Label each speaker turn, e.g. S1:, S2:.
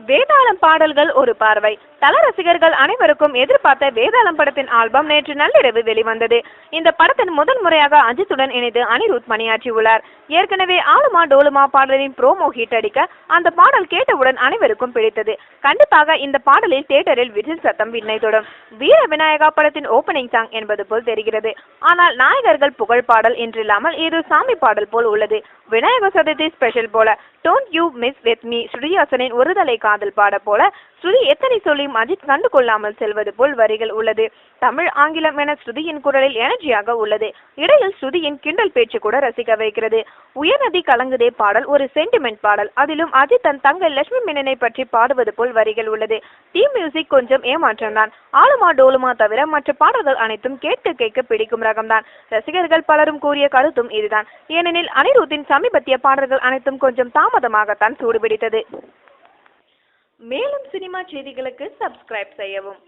S1: வேதாளம் பாடல்கள் ஒரு பார்வை. தல ரசிகர்கள் அனைவருக்கும் எதிர்பார்த்த வேதாளம் படத்தின் ஆல்பம் நேற்று நள்ளிரவு வெளிவந்தது. இந்த படத்தின் முதல் முறையாக அஜித்துடன் இணைந்து அனிருத் பணியாற்றியுள்ளார். ஏற்கனவே ஆலுமா டோலுமா பாடலின் ப்ரோமோ ஹிட் அடிக்க அந்த பாடல் கேட்டவுடன் அனைவருக்கும் பிடித்தது. கண்டிப்பாக இந்த பாடலில் தியேட்டரில் விசில் சத்தம் விண்ணை தொடும். வீர விநாயகா படத்தின் ஓபனிங் சாங் என்பது போல் தெரிகிறது. ஆனால் நாயகர்கள் புகழ் பாடல் என்றில்லாமல் இது சாமி பாடல் போல் உள்ளது. விநாயகர் சதுர்த்தி ஸ்பெஷல் போல don't you miss with me ஸ்ருதிஹாசனின் ஒருதலை காதல் பாட போல ஸ்ருதி எத்தனை சொல்லியும் அஜித் கண்டு கொள்ளாமல் செல்வது போல் வரிகள் உள்ளது. தமிழ் ஆங்கிலம் என ஸ்ருதியின் குரலில் எனர்ஜியாக உள்ளது. இடையில் ஸ்ருதியின் கிண்டல் பேச்சு கூட ரசிக்க வைக்கிறது. உயர்நதி கலங்குதே பாடல் ஒரு சென்டிமெண்ட் பாடல். அதிலும் அஜித் தன் தங்கை லட்சுமி மேனனை பற்றி பாடுவது போல் வரிகள் உள்ளது. தீம் மியூசிக் கொஞ்சம் ஏமாற்றம் தான். ஆலுமா டோலுமா தவிர மற்ற பாடல்கள் அனைத்தும் கேட்க கேட்க பிடிக்கும் ரகம்தான். ரசிகர்கள் பலரும் கூறிய கருத்தும் இதுதான். ஏனெனில் அனிருத்தின் சமீபத்திய பாடல்கள் அனைத்தும் கொஞ்சம் தாமதமாகத்தான் சூடுபிடித்தது. மேலும் சினிமா செய்திகளுக்கு சப்ஸ்கிரைப் செய்யவும்.